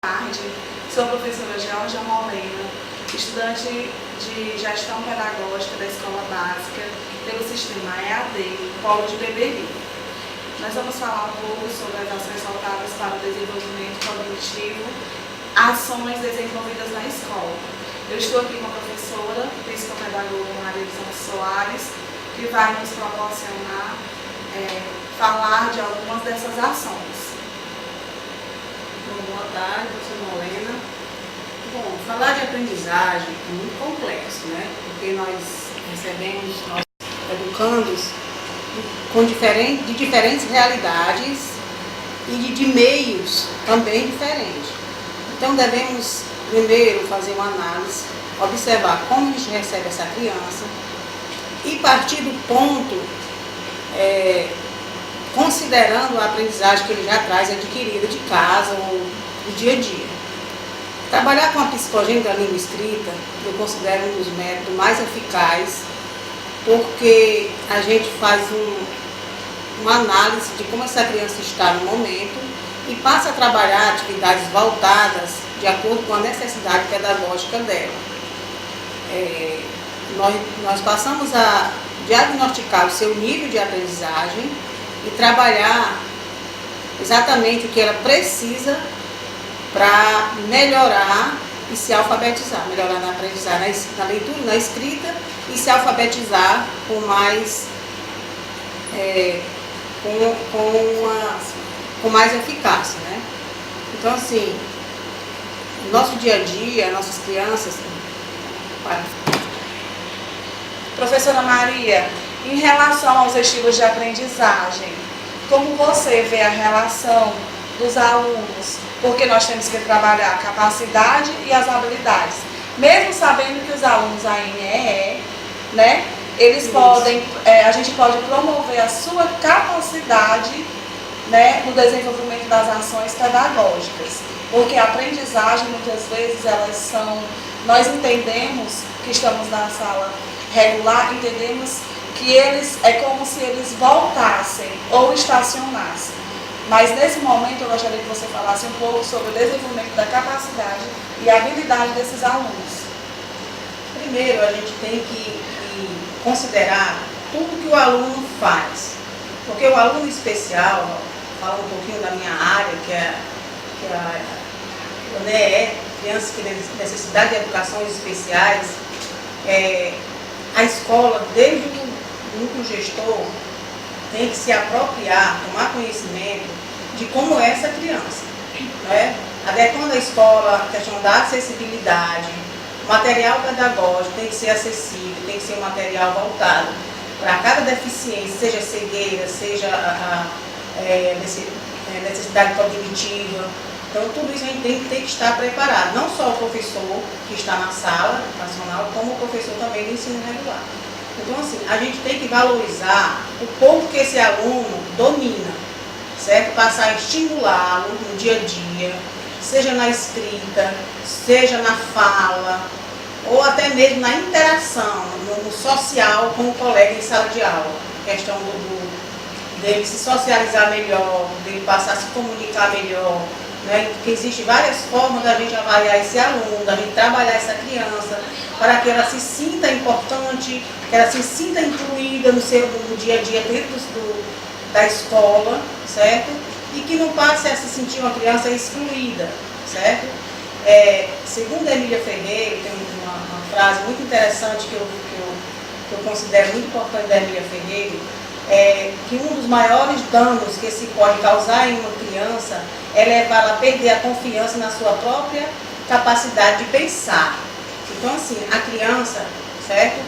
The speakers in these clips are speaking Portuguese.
tarde, sou a professora Georgia Molena, estudante de Gestão Pedagógica da Escola Básica pelo Sistema EAD, Polo de Beberi. Nós vamos falar um pouco sobre as ações voltadas para o desenvolvimento cognitivo, ações desenvolvidas na escola. Eu estou aqui com a professora, psicopedagoga Maria Elisângela Soares, que vai nos proporcionar falar de algumas dessas ações. Boa tarde, professora Molena. Bom, falar de aprendizagem é muito complexo, né? Porque nós recebemos nossos educandos de diferentes realidades e de meios também diferentes. Então devemos primeiro fazer uma análise, observar como a gente recebe essa criança e partir do ponto, considerando a aprendizagem que ele já traz adquirida de casa ou do dia a dia. Trabalhar com a psicogênica da língua escrita, eu considero um dos métodos mais eficazes, porque a gente faz uma análise de como essa criança está no momento e passa a trabalhar atividades voltadas de acordo com a necessidade pedagógica dela. Nós passamos a diagnosticar o seu nível de aprendizagem e trabalhar exatamente o que ela precisa para melhorar e se alfabetizar, melhorar na aprendizagem, na leitura, na escrita e se alfabetizar com mais, com mais eficácia, né? Então, assim, no nosso dia a dia, nossas crianças... Professora Maria, em relação aos estilos de aprendizagem, como você vê a relação dos alunos? Porque nós temos que trabalhar a capacidade e as habilidades. Mesmo sabendo que os alunos ANEE, né, eles podem, a gente pode promover a sua capacidade, né, no desenvolvimento das ações pedagógicas. Porque a aprendizagem, muitas vezes, nós entendemos que estamos na sala regular, entendemos que é como se eles voltassem ou estacionassem. Mas nesse momento eu gostaria que você falasse um pouco sobre o desenvolvimento da capacidade e habilidade desses alunos. Primeiro, a gente tem que considerar tudo que o aluno faz. Porque o aluno especial, falo um pouquinho da minha área, que é a NEE, Crianças que têm necessidade de educações especiais, a escola, desde o núcleo gestor, tem que se apropriar, tomar conhecimento de como é essa criança, né? Adequando a escola, a questão da acessibilidade, o material pedagógico tem que ser acessível, tem que ser um material voltado para cada deficiência, seja cegueira, seja necessidade cognitiva. Então, tudo isso a gente tem que estar preparado, não só o professor que está na sala educacional, como o professor também do ensino regular. Então, assim, a gente tem que valorizar o pouco que esse aluno domina, certo? Passar a estimulá-lo no dia a dia, seja na escrita, seja na fala, ou até mesmo na interação, no social com o colega em sala de aula. A questão dele se socializar melhor, dele passar a se comunicar melhor, né? Porque existem várias formas da gente avaliar esse aluno, da gente trabalhar essa criança, para que ela se sinta importante, que ela se sinta incluída no dia a dia dentro da escola, certo? E que não passe a se sentir uma criança excluída, certo? Segundo a Emília Ferreira, tem uma frase muito interessante que eu considero muito importante da Emília Ferreira, que um dos maiores danos que se pode causar em uma criança é levá-la a perder a confiança na sua própria capacidade de pensar. Então, assim, a criança, certo?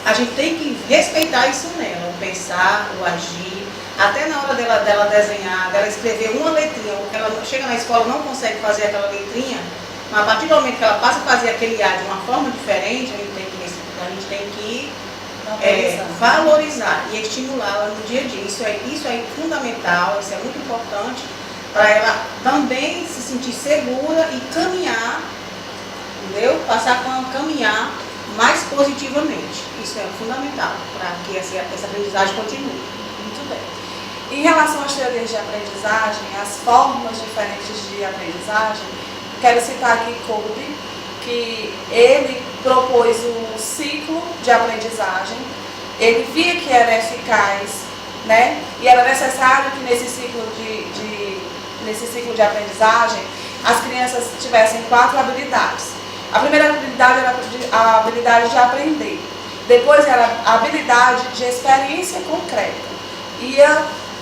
A gente tem que respeitar isso nela, o pensar, o agir, até na hora dela desenhar, dela escrever uma letrinha, porque ela chega na escola e não consegue fazer aquela letrinha, mas a partir do momento que ela passa a fazer aquele A de uma forma diferente, a gente tem que valorizar e estimulá-la no dia a dia. Isso é fundamental, isso é muito importante para ela também se sentir segura e caminhar, entendeu? Passar a caminhar mais positivamente. Isso é fundamental para que essa aprendizagem continue. Muito bem. Em relação às teorias de aprendizagem, as formas diferentes de aprendizagem, quero citar aqui Kolbe, que ele propôs um ciclo de aprendizagem. Ele via que era eficaz, né? E era necessário que nesse ciclo de aprendizagem as crianças tivessem 4 habilidades. A primeira habilidade era a habilidade de aprender. Depois era a habilidade de experiência concreta.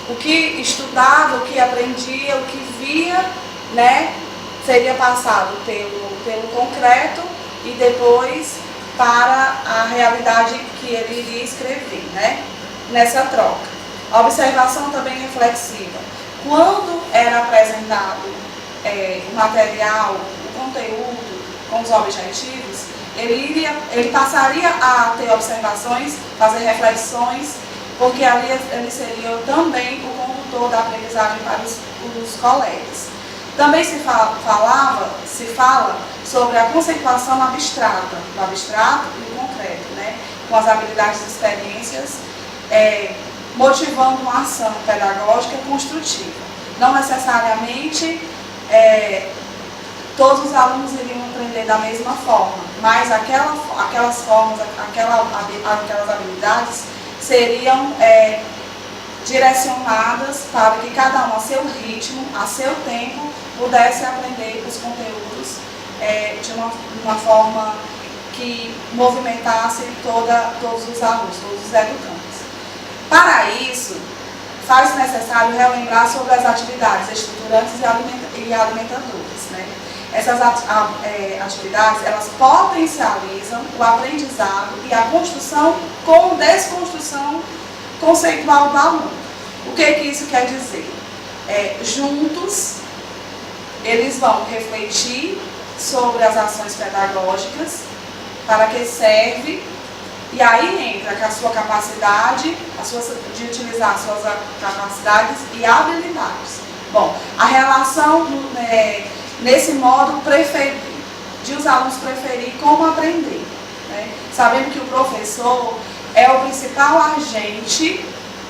O que estudava, o que aprendia, o que via, né, seria passado pelo concreto e depois para a realidade que ele iria escrever, né, nessa troca. A observação também reflexiva. Quando era apresentado o material, o conteúdo com os objetivos, ele passaria a ter observações, fazer reflexões, porque ali ele seria também o condutor da aprendizagem para os colegas. Também se fala sobre a conceituação abstrata, do abstrato e o concreto, né? Com as habilidades e experiências, motivando uma ação pedagógica construtiva. Não necessariamente todos os alunos iriam aprender da mesma forma, mas aquelas formas, aquelas habilidades seriam direcionadas para que cada um, a seu ritmo, a seu tempo, pudesse aprender os conteúdos de uma forma que movimentasse todos os alunos, todos os educantes. Para isso, faz necessário relembrar sobre as atividades estruturantes e alimentadoras, né? Essas atividades, elas potencializam o aprendizado e a construção com desconstrução conceitual do aluno. O que isso quer dizer? Juntos, eles vão refletir sobre as ações pedagógicas, para que serve, e aí entra com a sua capacidade, de utilizar as suas capacidades e habilidades. Bom, a relação nesse modo de os alunos preferir como aprender, né? Sabendo que o professor é o principal agente,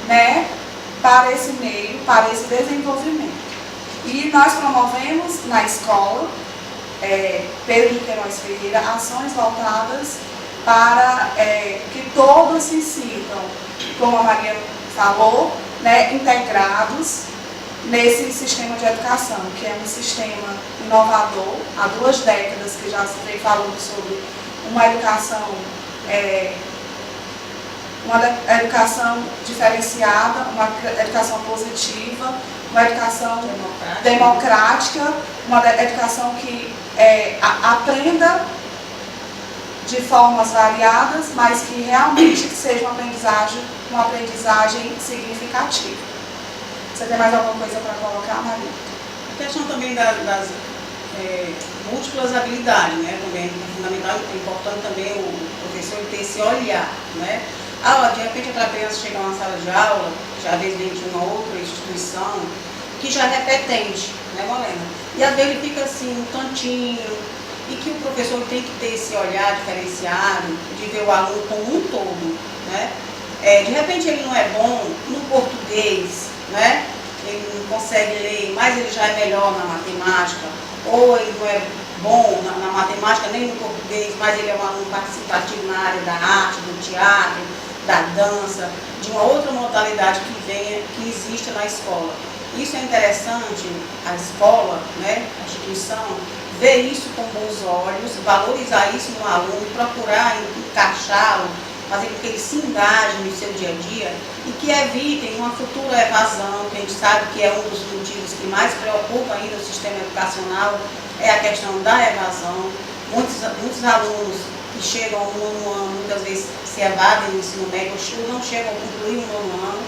né, para esse meio, para esse desenvolvimento. E nós promovemos na escola, Pedro de Queiroz Ferreira, ações voltadas para que todos se sintam, como a Maria falou, né, integrados nesse sistema de educação, que é um sistema inovador, há 2 décadas que já se vem falando sobre uma educação diferenciada, uma educação positiva, uma educação democrática, uma educação que aprenda de formas variadas, mas que realmente seja uma aprendizagem significativa. Você tem mais alguma coisa para colocar, Maria? A questão também das múltiplas habilidades, né? Também é fundamental, é importante também o professor ter esse olhar, né? De repente outra criança chega a uma sala de aula, já às vezes vem de uma outra instituição, que já é repetente, né, Morena? E às vezes ele fica assim, um cantinho, e que o professor tem que ter esse olhar diferenciado, de ver o aluno como um todo, né? De repente ele não é bom no português, né? Ele não consegue ler, mas ele já é melhor na matemática, ou ele não é bom na matemática nem no português, mas ele é um aluno participativo na área da arte, do teatro, da dança, de uma outra modalidade que existe na escola. Isso é interessante, a escola, né, a instituição, ver isso com bons olhos, valorizar isso no aluno, procurar encaixá-lo, fazer com que ele se engaje no seu dia a dia e que evitem uma futura evasão, que a gente sabe que é um dos motivos que mais preocupa ainda o sistema educacional, é a questão da evasão. Muitos alunos que chegam ao 9º ano, muitas vezes se evadem no ensino médio, ou não chegam a concluir o 9º ano,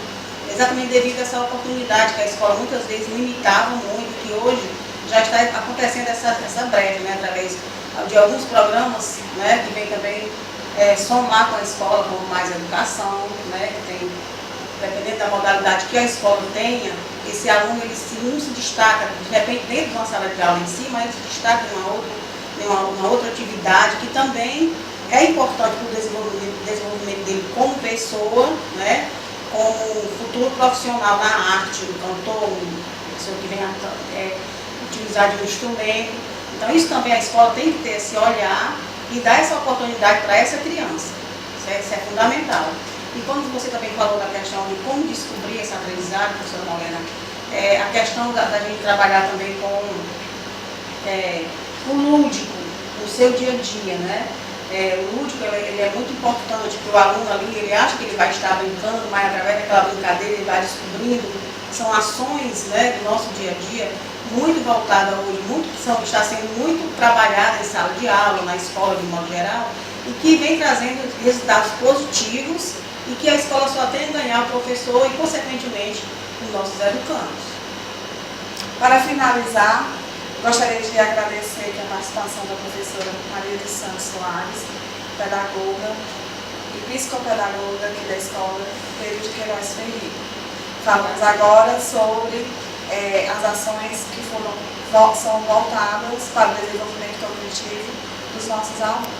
exatamente devido a essa oportunidade que a escola muitas vezes limitava muito, que hoje já está acontecendo essa brecha, né, através de alguns programas, né, que vem também somar com a escola, como Mais Educação, né, tem, dependendo da modalidade que a escola tenha, esse aluno não se destaca, de repente, dentro de uma sala de aula em si, mas se destaca em uma outra atividade que também é importante para o desenvolvimento dele como pessoa, né, como futuro profissional na arte, um cantor, uma pessoa que venha utilizar de um instrumento. Então isso também a escola tem que ter esse olhar e dar essa oportunidade para essa criança. Isso é fundamental. E quando você também falou da questão de como descobrir essa aprendizagem, professora Morena, a questão da gente trabalhar também com o lúdico no seu dia a dia, né? O lúdico ele é muito importante para o aluno ali, ele acha que ele vai estar brincando, mas através daquela brincadeira ele vai descobrindo. São ações, né, do nosso dia a dia muito voltada hoje, está sendo muito trabalhada em sala de aula, na escola de modo geral, e que vem trazendo resultados positivos e que a escola só tem a ganhar o professor e, consequentemente, os nossos educandos. Para finalizar, gostaria de agradecer a participação da professora Maria dos Santos Soares, pedagoga e psicopedagoga aqui da escola Pedro de Queiroz Ferreira. Falamos agora sobre as ações que são voltadas para o desenvolvimento cognitivo dos nossos alunos.